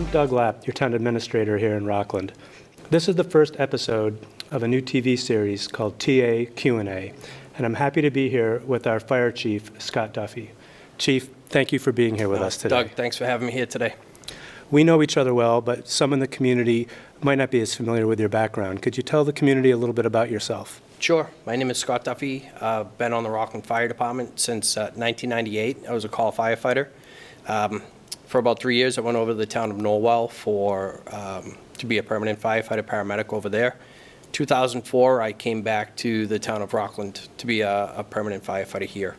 I'm Doug Lapp, your town administrator here in Rockland. This is the first episode of a new TV series called TA Q&A, and I'm happy to be here with our fire chief, Scott Duffy. Chief, thank you for being here with us today. Doug, thanks for having me here today. We know each other well, but some in the community might not be as familiar with your background. Could you tell the community a little bit about yourself? Sure. My name is Scott Duffy. Been on the Rockland Fire Department since 1998. I was a call firefighter. For about 3 years, I went over to the town of Norwell to be a permanent firefighter paramedic over there. 2004, I came back to the town of Rockland to be a permanent firefighter here.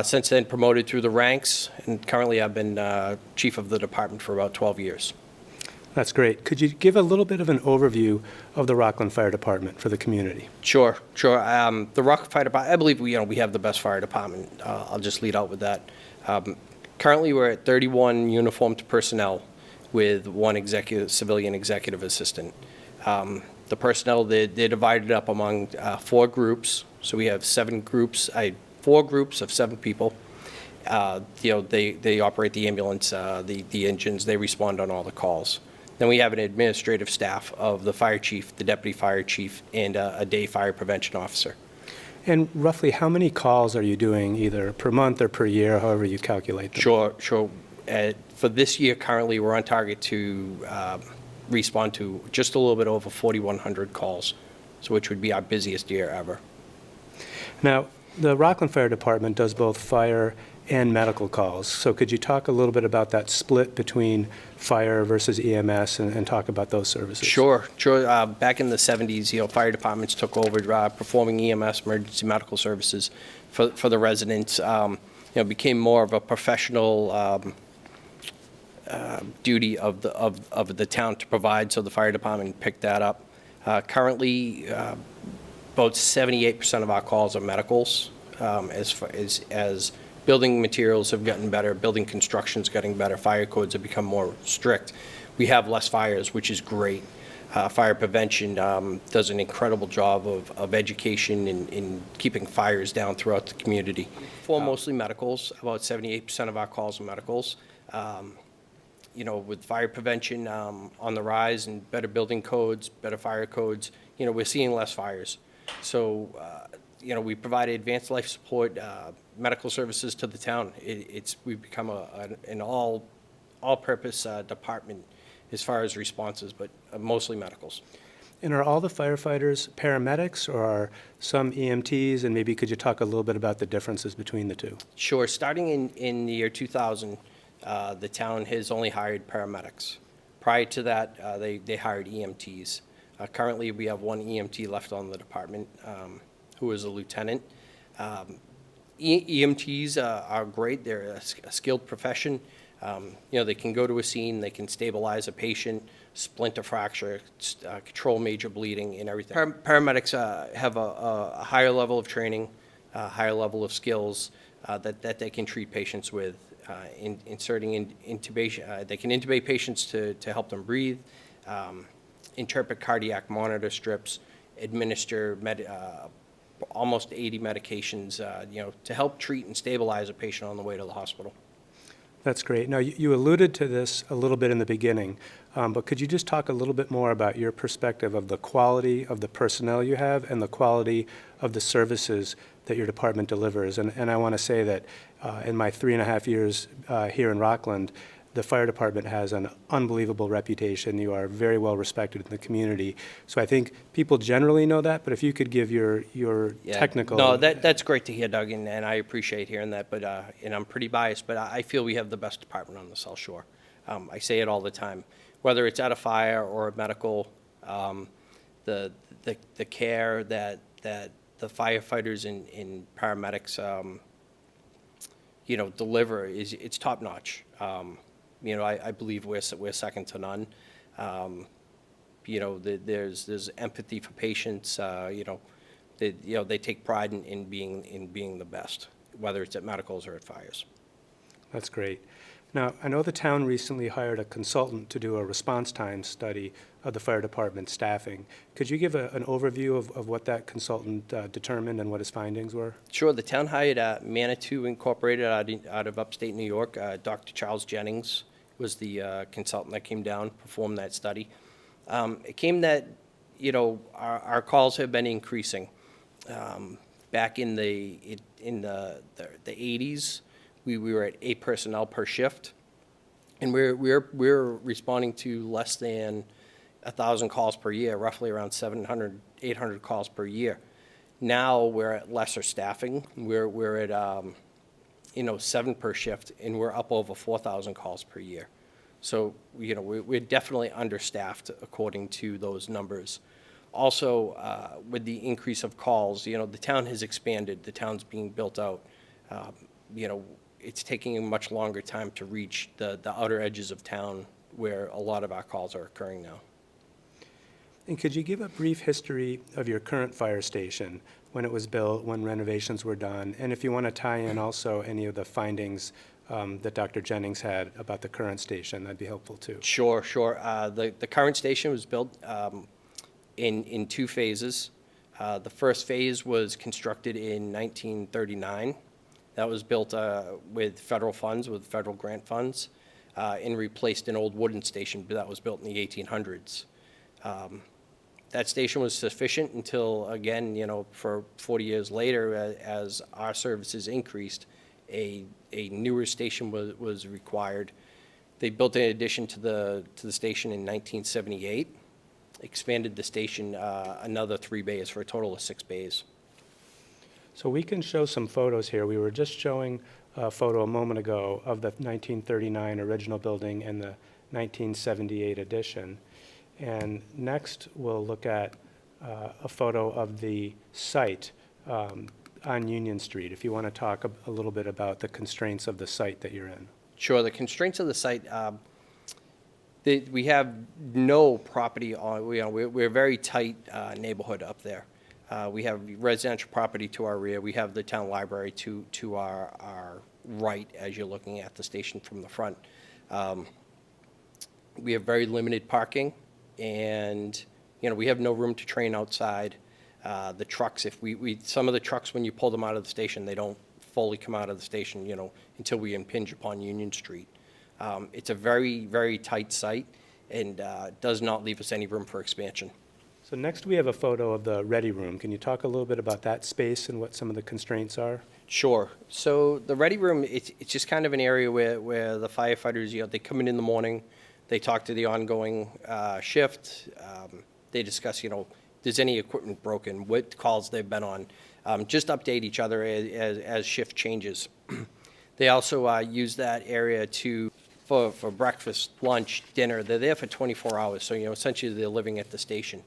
Since then, promoted through the ranks, and currently I've been chief of the department for about 12 years. That's great. Could you give a little bit of an overview of the Rockland Fire Department for the community? Sure. The Rockland Fire Department, I believe we have the best fire department. I'll just lead out with that. Currently, we're at 31 uniformed personnel with one civilian executive assistant. The personnel, they're divided up among 4 groups. So we have 4 groups of 7 people. They operate the ambulance, the engines. They respond on all the calls. Then we have an administrative staff of the fire chief, the deputy fire chief, and a day fire prevention officer. And roughly how many calls are you doing either per month or per year, however you calculate them? Sure. For this year, currently, we're on target to respond to just a little bit over 4,100 calls, which would be our busiest year ever. Now, the Rockland Fire Department does both fire and medical calls. So could you talk a little bit about that split between fire versus EMS and talk about those services? Sure. Back in the 70s, fire departments took over performing EMS, emergency medical services, for the residents. Became more of a professional duty of the town to provide, so the fire department picked that up. Currently, about 78% of our calls are medicals, as building materials have gotten better, building construction's getting better, fire codes have become more strict. We have less fires, which is great. Fire prevention does an incredible job of education in keeping fires down throughout the community. For mostly medicals, about 78% of our calls are medicals. With fire prevention on the rise and better building codes, better fire codes, we're seeing less fires. So, we provide advanced life support, medical services to the town. We've become an all-purpose department as far as responses, but mostly medicals. And are all the firefighters paramedics, or are some EMTs? And maybe could you talk a little bit about the differences between the two? Sure. Starting in the year 2000, the town has only hired paramedics. Prior to that, they hired EMTs. Currently, we have one EMT left on the department, who is a lieutenant. EMTs are great. They're a skilled profession. They can go to a scene, they can stabilize a patient, splint a fracture, control major bleeding and everything. Paramedics have a higher level of training, a higher level of skills that they can treat patients with. Inserting intubation, they can intubate patients to help them breathe, interpret cardiac monitor strips, administer almost 80 medications, to help treat and stabilize a patient on the way to the hospital. That's great. Now, you alluded to this a little bit in the beginning, but could you just talk a little bit more about your perspective of the quality of the personnel you have and the quality of the services that your department delivers? And I want to say that in my 3.5 years here in Rockland, the fire department has an unbelievable reputation. You are very well respected in the community. So I think people generally know that, but if you could give your technical... No, that's great to hear, Doug, and I appreciate hearing that, but and I'm pretty biased, but I feel we have the best department on the South Shore. I say it all the time. Whether it's at a fire or a medical, the care that the firefighters and paramedics deliver it's top notch. I believe we're second to none. There's empathy for patients. They take pride in being the best, whether it's at medicals or at fires. That's great. Now, I know the town recently hired a consultant to do a response time study of the fire department staffing. Could you give an overview of what that consultant determined and what his findings were? Sure. The town hired Manitou Incorporated out of upstate New York, Dr. Charles Jennings, was the consultant that came down, performed that study. It came that, you know, our calls have been increasing. Back in the 80s, we were at 8 personnel per shift, and we're responding to less than 1,000 calls per year, roughly around 700, 800 calls per year. Now we're at lesser staffing. We're at 7 per shift, and we're up over 4,000 calls per year. So, you know, we're definitely understaffed according to those numbers. Also, with the increase of calls, you know, the town has expanded. The town's being built out. You know, it's taking a much longer time to reach the outer edges of town where a lot of our calls are occurring now. And could you give a brief history of your current fire station, when it was built, when renovations were done, and if you want to tie in also any of the findings that Dr. Jennings had about the current station, that'd be helpful too. Sure. The current station was built in 2 phases. The first phase was constructed in 1939. That was built with federal funds, with federal grant funds, and replaced an old wooden station that was built in the 1800s. That station was sufficient until, again, you know, for 40 years later, as our services increased, a newer station was required. They built an addition to the station in 1978, expanded the station another 3 bays for a total of 6 bays. So we can show some photos here. We were just showing a photo a moment ago of the 1939 original building and the 1978 addition. And next, we'll look at a photo of the site on Union Street, if you want to talk a little bit about the constraints of the site that you're in. Sure. The constraints of the site, we have no property on, we're a very tight neighborhood up there. We have residential property to our rear. We have the town library to our right as you're looking at the station from the front. We have very limited parking, and you know, we have no room to train outside. The trucks, if some of the trucks, when you pull them out of the station, they don't fully come out of the station, you know, until we impinge upon Union Street. It's a very, very tight site, and does not leave us any room for expansion. So next we have a photo of the Ready Room. Can you talk a little bit about that space and what some of the constraints are? Sure. So the Ready Room, it's just kind of an area where the firefighters, you know, they come in the morning, they talk to the ongoing shift, they discuss, you know, if there's any equipment broken, what calls they've been on, just update each other as shift changes. They also use that area for breakfast, lunch, dinner. They're there for 24 hours, so, you know, essentially they're living at the station.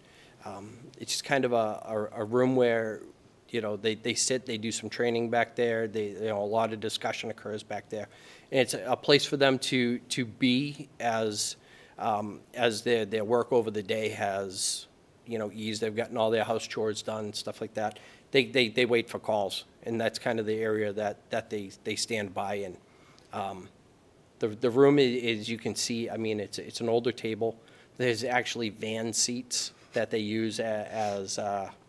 It's just kind of a room where, you know, they sit, they do some training back there. You know, a lot of discussion occurs back there. And it's a place for them to be as their work over the day has, you know, eased. They've gotten all their house chores done, stuff like that. They wait for calls, and that's kind of the area that they stand by in. The room is, you can see, I mean, it's an older table. There's actually van seats that they use as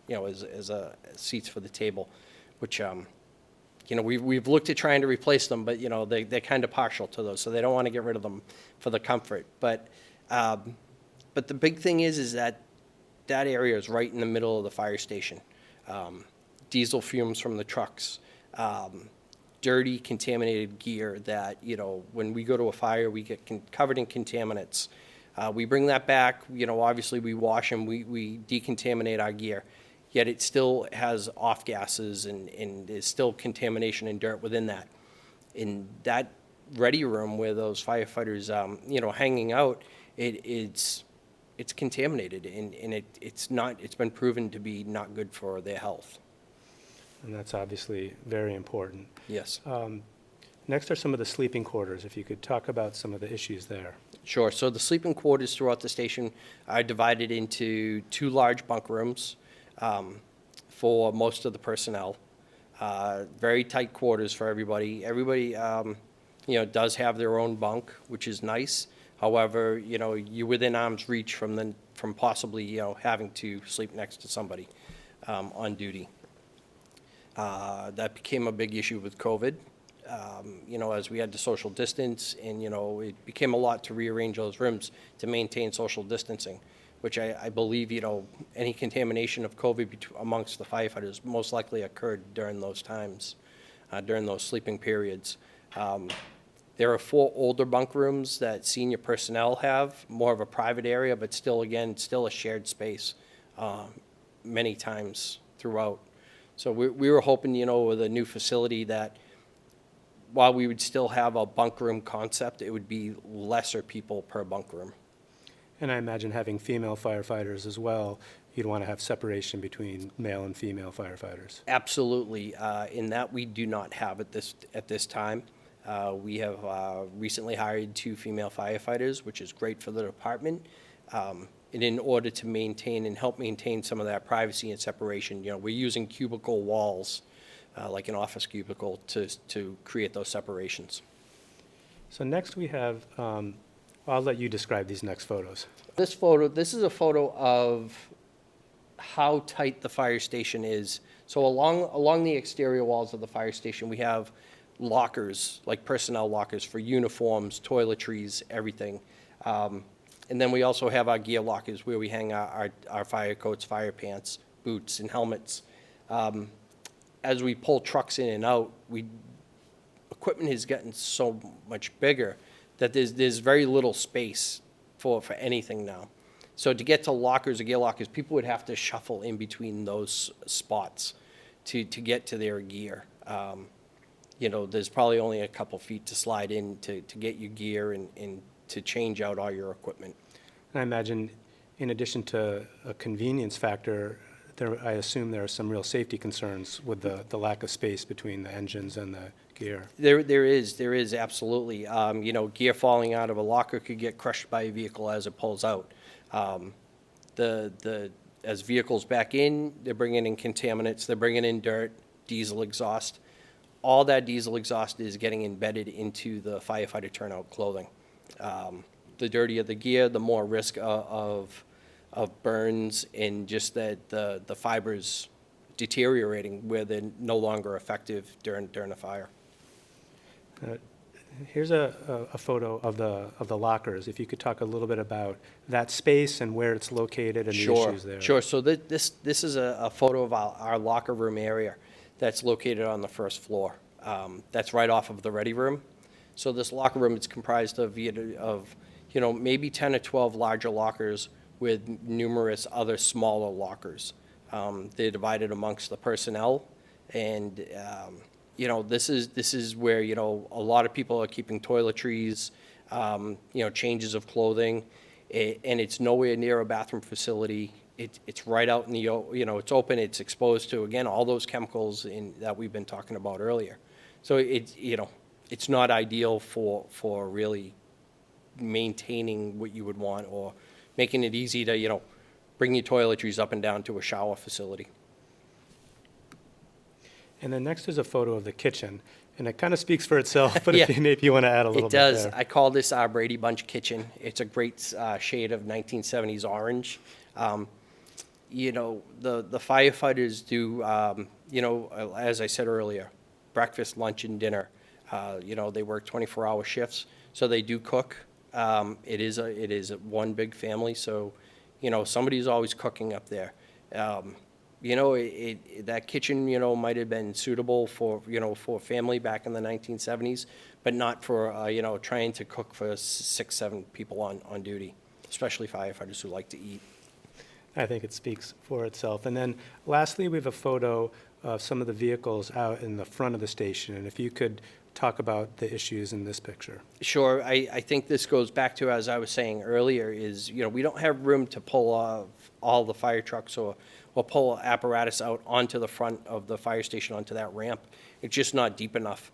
you know, as seats for the table, which you know, we've looked at trying to replace them, but you know, they're kind of partial to those, so they don't want to get rid of them for the comfort. But the big thing is that area is right in the middle of the fire station. Diesel fumes from the trucks, dirty, contaminated gear that, you know, when we go to a fire, we get covered in contaminants. We bring that back, you know, obviously we wash and we decontaminate our gear, yet it still has off gases and there's still contamination and dirt within that. In that Ready Room where those firefighters, you know, hanging out, it's contaminated and it's been proven to be not good for their health. And that's obviously very important. Yes. Next are some of the sleeping quarters, if you could talk about some of the issues there. Sure. So the sleeping quarters throughout the station are divided into 2 large bunk rooms for most of the personnel. Very tight quarters for everybody. Everybody, you know, does have their own bunk, which is nice. However, you know, you're within arm's reach from possibly, you know, having to sleep next to somebody on duty. That became a big issue with COVID. as we had to social distance, and, it became a lot to rearrange those rooms to maintain social distancing, which I believe, any contamination of COVID amongst the firefighters most likely occurred during those times, during those sleeping periods. There are 4 older bunk rooms that senior personnel have, more of a private area, but still, again, still a shared space many times throughout. So we were hoping, with a new facility that while we would still have a bunk room concept, it would be lesser people per bunk room. And I imagine having female firefighters as well, you'd want to have separation between male and female firefighters. Absolutely. In that, we do not have at this time. We have recently hired 2 female firefighters, which is great for the department. And in order to maintain and help maintain some of that privacy and separation, we're using cubicle walls, like an office cubicle, to create those separations. So next we have, I'll let you describe these next photos. This is a photo of how tight the fire station is. So along the exterior walls of the fire station, we have lockers, like personnel lockers for uniforms, toiletries, everything. And then we also have our gear lockers where we hang our fire coats, fire pants, boots, and helmets. As we pull trucks in and out, equipment has gotten so much bigger that there's very little space for anything now. So to get to lockers or gear lockers, people would have to shuffle in between those spots to get to their gear. There's probably only a couple feet to slide in to get your gear and to change out all your equipment. And I imagine, in addition to a convenience factor, I assume there are some real safety concerns with the lack of space between the engines and the gear. There is absolutely. Gear falling out of a locker could get crushed by a vehicle as it pulls out. As vehicles back in, they're bringing in contaminants, they're bringing in dirt, diesel exhaust. All that diesel exhaust is getting embedded into the firefighter turnout clothing. The dirtier the gear, the more risk of burns, and just that the fibers deteriorating where they're no longer effective during a fire. Here's a photo of the lockers. If you could talk a little bit about that space and where it's located and the issues there. Sure. So this is a photo of our locker room area that's located on the first floor. That's right off of the ready room. So this locker room is comprised of maybe 10 or 12 larger lockers with numerous other smaller lockers. They're divided amongst the personnel, and this is where a lot of people are keeping toiletries, changes of clothing, and it's nowhere near a bathroom facility. It's right out in the it's open. It's exposed to, again, all those chemicals that we've been talking about earlier. So it's not ideal for really maintaining what you would want, or making it easy to bring your toiletries up and down to a shower facility. And then next is a photo of the kitchen, and it kind of speaks for itself, but Yeah. if you want to add a little It bit does. there. I call this our Brady Bunch kitchen. It's a great shade of 1970s orange. The firefighters do, as I said earlier, breakfast, lunch, and dinner. They work 24-hour shifts, so they do cook. It is one big family, so somebody's always cooking up there. That kitchen might have been suitable for for family back in the 1970s, but not for trying to cook for 6-7 people on duty, especially firefighters who like to eat. I think it speaks for itself. And then lastly, we have a photo of some of the vehicles out in the front of the station, and if you could talk about the issues in this picture. Sure. I think this goes back to, as I was saying earlier, is, we don't have room to pull all the fire trucks or pull apparatus out onto the front of the fire station, onto that ramp. It's just not deep enough.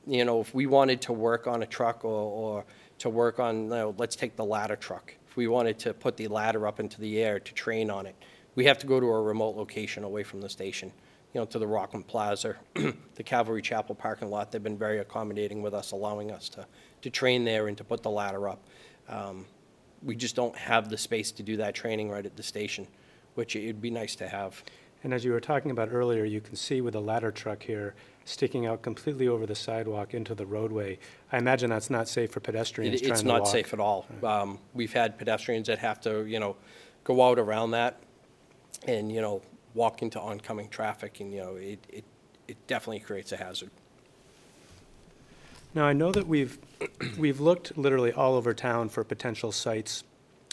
If we wanted to work on a truck or to work on, let's take the ladder truck. If we wanted to put the ladder up into the air to train on it, we have to go to a remote location away from the station. To the Rockland Plaza, the Calvary Chapel parking lot. They've been very accommodating with us, allowing us to train there and to put the ladder up. We just don't have the space to do that training right at the station, which it'd be nice to have. And as you were talking about earlier, you can see with the ladder truck here sticking out completely over the sidewalk into the roadway. I imagine that's not safe for pedestrians trying It's to not walk. safe at all. We've had pedestrians that have to, go out around that and, walk into oncoming traffic, and, it definitely creates a hazard. Now, I know that we've looked literally all over town for potential sites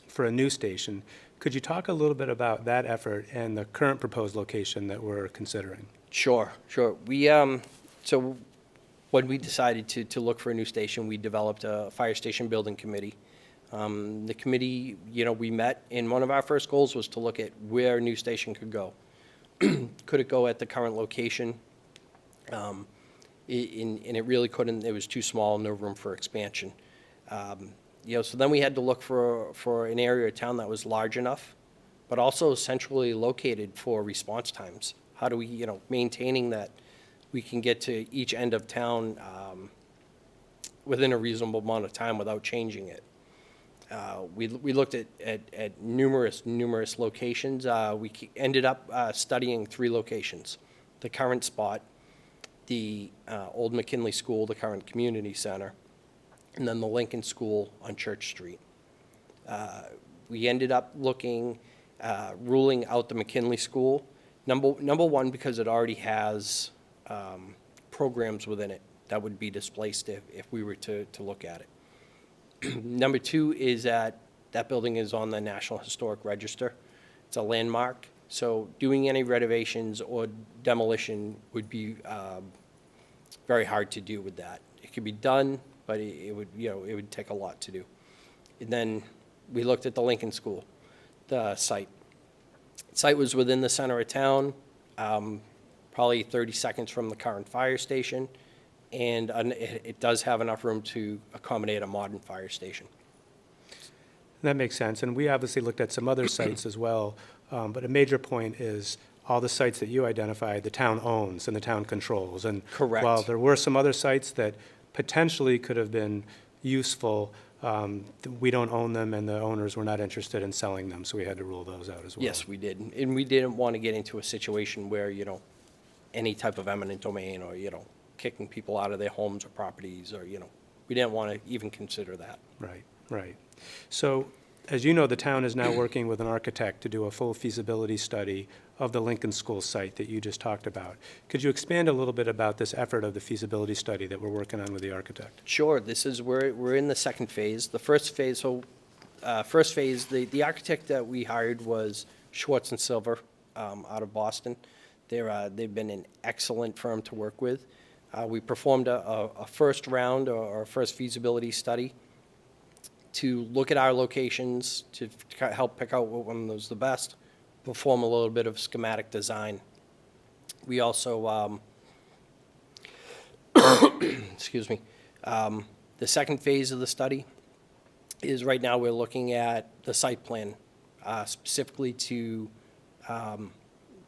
for a new station. Could you talk a little bit about that effort and the current proposed location that we're considering? Sure. So when we decided to look for a new station, we developed a fire station building committee. The committee, we met, and one of our first goals was to look at where a new station could go. Could it go at the current location? And it really couldn't. It was too small, no room for expansion. So then we had to look for an area of town that was large enough, but also centrally located for response times. How do we, maintaining that we can get to each end of town within a reasonable amount of time without changing it? We looked at numerous locations. We ended up studying 3 locations: the current spot, the old McKinley School, the current community center, and then the Lincoln School on Church Street. We ended up ruling out the McKinley School. Number one, because it already has programs within it that would be displaced if we were to look at it. Number 2 is that building is on the National Historic Register. It's a landmark, so doing any renovations or demolition would be very hard to do with that. It could be done, but it would take a lot to do. And then we looked at the Lincoln School, the site. The site was within the center of town, probably 30 seconds from the current fire station, and it does have enough room to accommodate a modern fire station. That makes sense. And we obviously looked at some other sites as well, but a major point is all the sites that you identified, the town owns and the town controls. And Correct. while there were some other sites that potentially could have been useful, we don't own them, and the owners were not interested in selling them, so we had to rule those out as well. Yes, we did. And we didn't want to get into a situation where, any type of eminent domain or, kicking people out of their homes or properties, or, we didn't want to even consider that. Right, right. So, as you know, the town is now working with an architect to do a full feasibility study of the Lincoln School site that you just talked about. Could you expand a little bit about this effort of the feasibility study that we're working on with the architect? Sure. We're in the second phase. The first phase, the architect that we hired was Schwartz and Silver out of Boston. They've been an excellent firm to work with. We performed a first round or a first feasibility study to look at our locations, to help pick out what one was the best, perform a little bit of schematic design. We also, excuse me, the second phase of the study is right now we're looking at the site plan, specifically to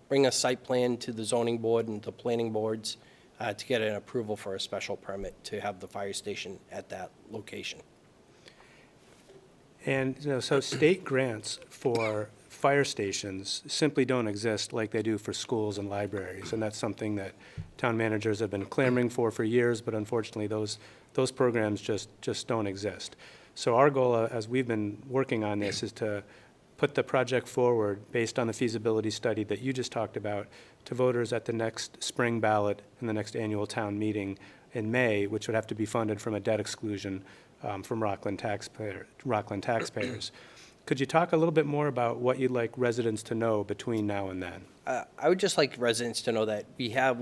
bring a site plan to the zoning board and the planning boards to get an approval for a special permit to have the fire station at that location. And, so state grants for fire stations simply don't exist like they do for schools and libraries, and that's something that town managers have been clamoring for years, but unfortunately, those programs just don't exist. So our goal, as we've been working on this, is to put the project forward based on the feasibility study that you just talked about to voters at the next spring ballot and the next annual town meeting in May, which would have to be funded from a debt exclusion from Rockland taxpayers. Could you talk a little bit more about what you'd like residents to know between now and then? I would just like residents to know that we have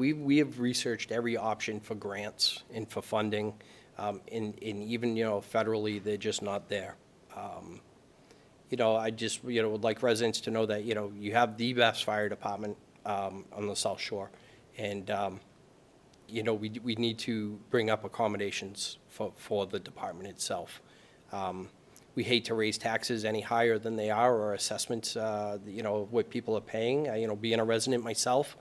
researched every option for grants and for funding, and even, federally, they're just not there. I just, would like residents to know that, you have the best fire department on the South Shore, and, we need to bring up accommodations for the department itself. We hate to raise taxes any higher than they are, or assessments, what people are paying. Being a resident myself,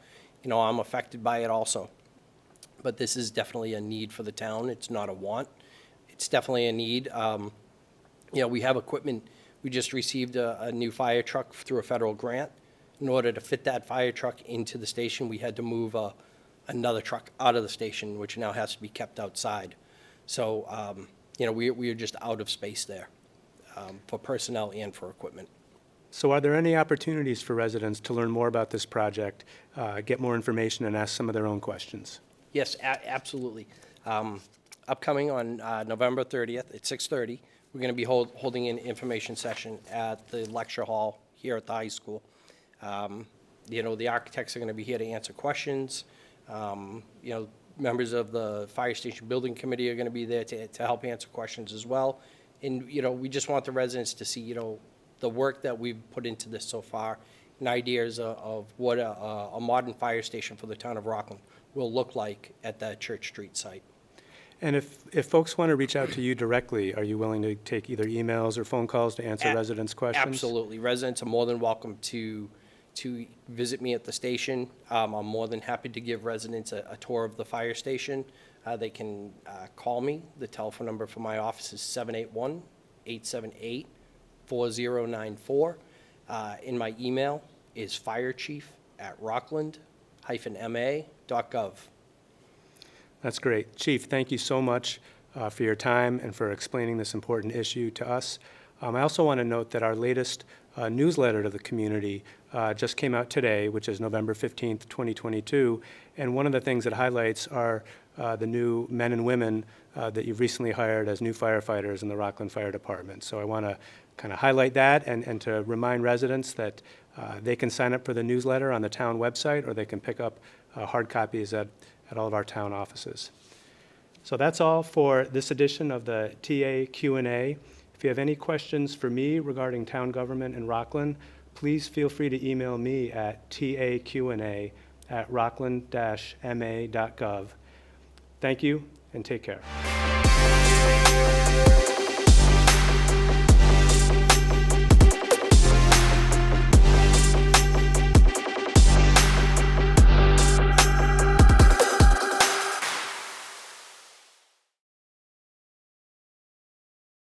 I'm affected by it also. But this is definitely a need for the town. It's not a want. It's definitely a need. We have equipment. We just received a new fire truck through a federal grant. In order to fit that fire truck into the station, we had to move another truck out of the station, which now has to be kept outside. So, we are just out of space there for personnel and for equipment. So are there any opportunities for residents to learn more about this project, get more information, and ask some of their own questions? Yes, absolutely. Upcoming on November 30th at 6:30, we're going to be holding an information session at the lecture hall here at the high school. The architects are going to be here to answer questions. Members of the fire station building committee are going to be there to help answer questions as well. And, we just want the residents to see, the work that we've put into this so far and ideas of what a modern fire station for the town of Rockland will look like at that Church Street site. And if folks want to reach out to you directly, are you willing to take either emails or phone calls to answer residents' questions? Absolutely. Residents are more than welcome to visit me at the station. I'm more than happy to give residents a tour of the fire station. They can call me. The telephone number for my office is 781-878-4094. And my email is firechief@rockland-ma.gov. That's great. Chief, thank you so much for your time and for explaining this important issue to us. I also want to note that our latest newsletter to the community just came out today, which is November 15th, 2022. And one of the things it highlights are the new men and women that you've recently hired as new firefighters in the Rockland Fire Department. So I want to kind of highlight that and to remind residents that they can sign up for the newsletter on the town website, or they can pick up hard copies at all of our town offices. So that's all for this edition of the TA Q&A. If you have any questions for me regarding town government in Rockland, please feel free to email me at taqna@rockland-ma.gov. Thank you, and take care.